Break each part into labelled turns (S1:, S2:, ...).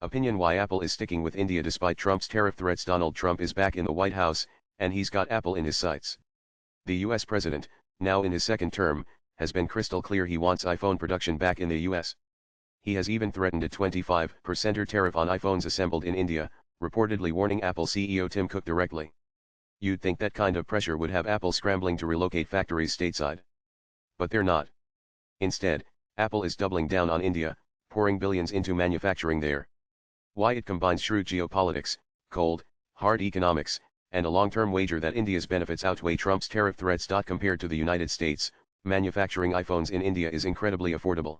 S1: Opinion: why Apple is sticking with India despite Trump's tariff threats. Donald Trump is back in the White House, and he's got Apple in his sights. The US president, now in his second term, has been crystal clear he wants iPhone production back in the US. He has even threatened a 25% tariff on iPhones assembled in India, reportedly warning Apple CEO Tim Cook directly. You'd think that kind of pressure would have Apple scrambling to relocate factories stateside. But they're not. Instead, Apple is doubling down on India, pouring billions into manufacturing there. Why? It combines shrewd geopolitics, cold, hard economics, and a long-term wager that India's benefits outweigh Trump's tariff threats. Compared to the United States, manufacturing iPhones in India is incredibly affordable.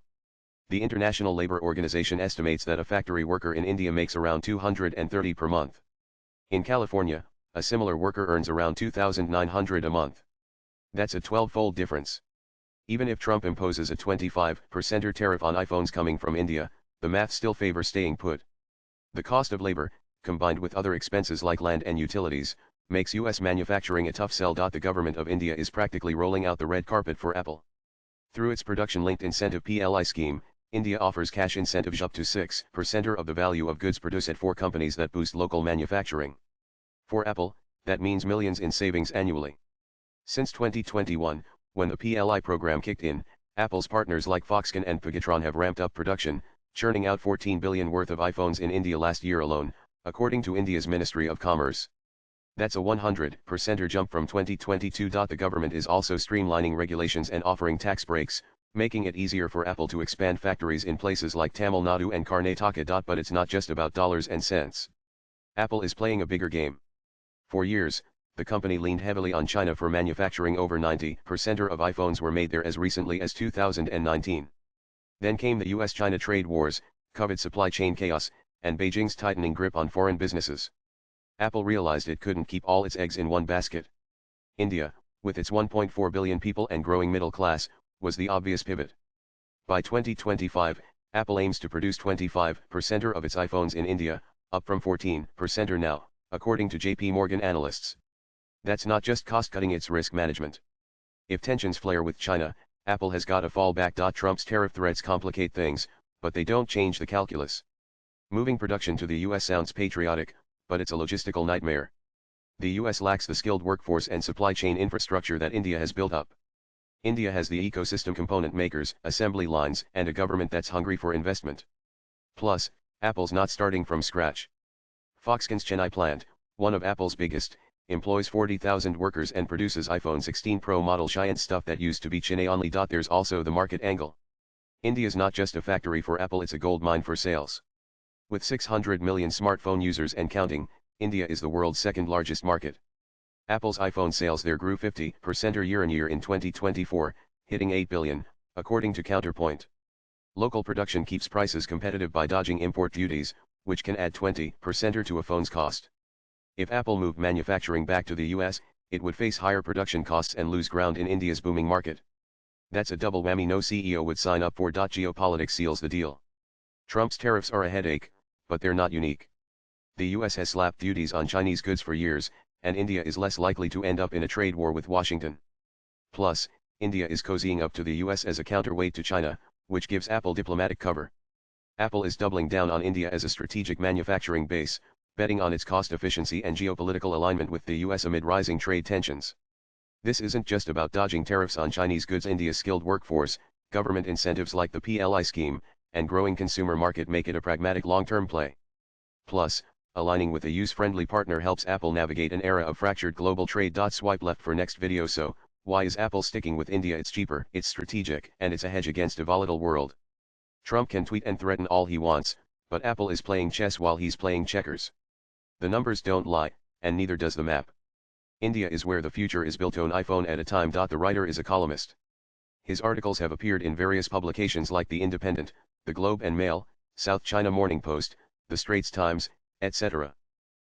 S1: The International Labour Organization estimates that a factory worker in India makes around $230 per month. In California, a similar worker earns around $2,900 a month. That's a 12-fold difference. Even if Trump imposes a 25% tariff on iPhones coming from India, the math still favors staying put. The cost of labor, combined with other expenses like land and utilities, makes US manufacturing a tough sell. The government of India is practically rolling out the red carpet for Apple. Through its production-linked incentive PLI scheme, India offers cash incentives up to 6% of the value of goods produced at 4 companies that boost local manufacturing. For Apple, that means millions in savings annually. Since 2021, when the PLI program kicked in, Apple's partners like Foxconn and Pegatron have ramped up production, churning out 14 billion worth of iPhones in India last year alone, according to India's Ministry of Commerce. That's a 100% jump from 2022. The government is also streamlining regulations and offering tax breaks, making it easier for Apple to expand factories in places like Tamil Nadu and Karnataka. But it's not just about dollars and cents. Apple is playing a bigger game. For years, the company leaned heavily on China for manufacturing. Over 90% of iPhones were made there as recently as 2019. Then came the US-China trade wars, COVID supply chain chaos, and Beijing's tightening grip on foreign businesses. Apple realized it couldn't keep all its eggs in one basket. India, with its 1.4 billion people and growing middle class, was the obvious pivot. By 2025, Apple aims to produce 25% of its iPhones in India, up from 14% now, according to JP Morgan analysts. That's not just cost-cutting, it's risk management. If tensions flare with China, Apple has got a fallback. Trump's tariff threats complicate things, but they don't change the calculus. Moving production to the US sounds patriotic, but it's a logistical nightmare. The US lacks the skilled workforce and supply chain infrastructure that India has built up. India has the ecosystem, component makers, assembly lines, and a government that's hungry for investment. Plus, Apple's not starting from scratch. Foxconn's Chennai plant, one of Apple's biggest, employs 40,000 workers and produces iPhone 16 Pro model giant stuff that used to be Chennai only. There's also the market angle. India's not just a factory for Apple, it's a goldmine for sales. With 600 million smartphone users and counting, India is the world's second largest market. Apple's iPhone sales there grew 50% year-on-year in 2024, hitting 8 billion, according to Counterpoint. Local production keeps prices competitive by dodging import duties, which can add 20% to a phone's cost. If Apple moved manufacturing back to the US, it would face higher production costs and lose ground in India's booming market. That's a double whammy no CEO would sign up for. Geopolitics seals the deal. Trump's tariffs are a headache, but they're not unique. The US has slapped duties on Chinese goods for years, and India is less likely to end up in a trade war with Washington. Plus, India is cozying up to the US as a counterweight to China, which gives Apple diplomatic cover. Apple is doubling down on India as a strategic manufacturing base, betting on its cost efficiency and geopolitical alignment with the US amid rising trade tensions. This isn't just about dodging tariffs on Chinese goods. India's skilled workforce, government incentives like the PLI scheme, and growing consumer market make it a pragmatic long-term play. Plus, aligning with a use-friendly partner helps Apple navigate an era of fractured global trade. Swipe left for next video. So, why is Apple sticking with India? It's cheaper, it's strategic, and it's a hedge against a volatile world. Trump can tweet and threaten all he wants, but Apple is playing chess while he's playing checkers. The numbers don't lie, and neither does the map. India is where the future is built, one iPhone at a time. The writer is a columnist. His articles have appeared in various publications like The Independent, The Globe and Mail, South China Morning Post, The Straits Times, etc.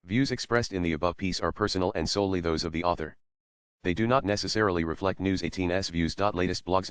S1: Views expressed in the above piece are personal and solely those of the author. They do not necessarily reflect News 18's views. Latest blogs